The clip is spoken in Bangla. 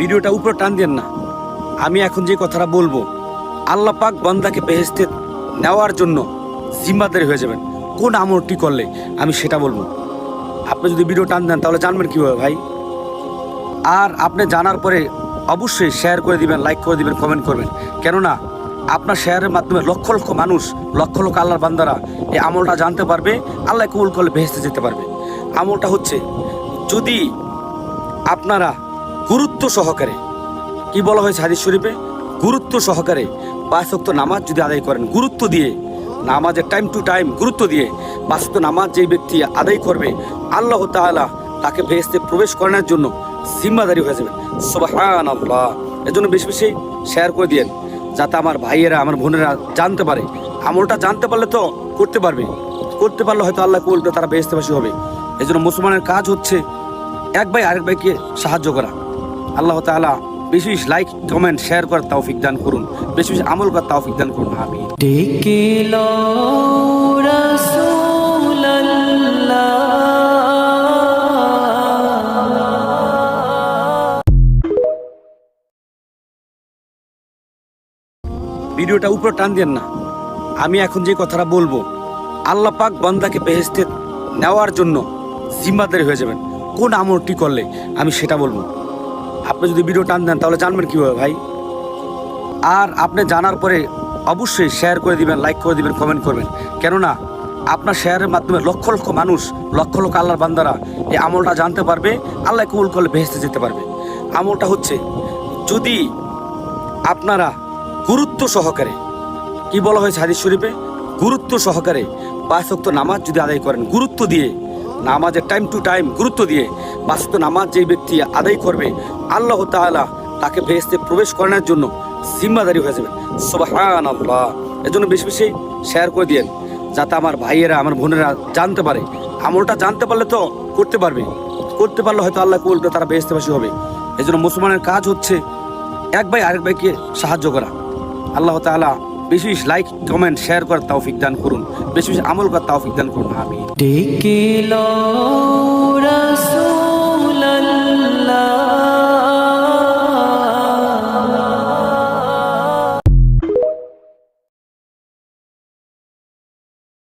ভিডিওটা উপরে টান দেন না। আমি এখন যে কথাটা বলবো, আল্লাহ পাক বান্দাকে বেহেশতে নেওয়ার জন্য জিম্মাদারি হয়ে যাবেন। কোন আমলটি করলে আমি সেটা বলবো। আপনি যদি ভিডিও টান দেন তাহলে জানবেন কীভাবে ভাই। আর আপনি জানার পরে অবশ্যই শেয়ার করে দিবেন, লাইক করে দিবেন, কমেন্ট করবেন। কেননা আপনার শেয়ারের মাধ্যমে লক্ষ লক্ষ মানুষ, লক্ষ লক্ষ আল্লাহর বান্দারা এই আমলটা জানতে পারবে, আল্লাহ কবুল করলে বেহেশতে যেতে পারবে। আমলটা হচ্ছে, যদি আপনারা গুরুত্ব সহকারে, কি বলা হয়েছে হাদিস শরীফে, গুরুত্ব সহকারে 5 ওয়াক্ত নামাজ যদি আদায় করেন, গুরুত্ব দিয়ে নামাজের টাইম টু টাইম গুরুত্ব দিয়ে 5 ওয়াক্ত নামাজ যেই ব্যক্তি আদায় করবে, আল্লাহ তাআলা তাকে বেহেশতে প্রবেশ করানোর জন্য জিম্মাদারি হয়ে যাবেন। সুবহানাল্লাহ। এর জন্য বেশি বেশি শেয়ার করে দিয়েন, যাতে আমার ভাইয়েরা, আমার বোনেরা জানতে পারে। আমলটা জানতে পারলে তো করতে পারবে, করতে পারলে হয়তো আল্লাহ কবুল করে তারা বেহেশতেবাসী হবে। এই জন্য মুসলমানের কাজ হচ্ছে এক ভাই আরেক ভাইকে সাহায্য করা। আল্লাহ তাআলা বেশি বেশি লাইক, কমেন্ট, শেয়ার করার তৌফিক দান করুন, বেশি বেশি আমল করার তৌফিক দান করুন। আমিন। ডেকে লও রাসূলুল্লাহ। ভিডিওটা উপরে টান দেন না। আমি এখন যে কথাটা বলবো, আল্লাহ পাক বান্দাকে বেহেশতে নেওয়ার জন্য জিম্মাদারি হয়ে যাবেন। কোন আমলটি করলে আমি সেটা বলবো। আপনি যদি ভিডিও টান দেন তাহলে জানবেন কীভাবে ভাই। আর আপনি জানার পরে অবশ্যই শেয়ার করে দিবেন, লাইক করে দিবেন, কমেন্ট করবেন। কেননা আপনার শেয়ারের মাধ্যমে লক্ষ লক্ষ মানুষ, লক্ষ লক্ষ আল্লাহর বান্দারা এই আমলটা জানতে পারবে, আল্লাহ কবুল করলে বেহেশতে যেতে পারবে। আমলটা হচ্ছে, যদি আপনারা গুরুত্ব সহকারে, কি বলা হয়েছে হাদিস শরীফে, গুরুত্ব সহকারে 5 ওয়াক্ত নামাজ যদি আদায় করেন, গুরুত্ব দিয়ে নামাজের টাইম টু টাইম গুরুত্ব দিয়ে 5 ওয়াক্ত নামাজ যেই ব্যক্তি আদায় করবে, আল্লাহ তাআলা তাকে বেহেশতে প্রবেশ করানোর জন্য জিম্মাদারি হয়ে যাবেন। সুবহানাল্লাহ। এর জন্য বেশি বেশি শেয়ার করে দিয়েন, যাতে আমার ভাইয়েরা, আমার বোনেরা জানতে পারে। আমলটা জানতে পারলে তো করতে পারবে, করতে পারলে হয়তো আল্লাহ কবুল করে তারা বেহেশতেবাসী হবে। এই জন্য মুসলমানের কাজ হচ্ছে এক ভাই আরেক ভাইকে সাহায্য করা। আল্লাহ তাআলা বেশি বেশি লাইক, কমেন্ট, শেয়ার করার তৌফিক দান করুন, বেশি বেশি আমল করার তৌফিক দান করুন। আমিন। ডেকে লও রাসূল।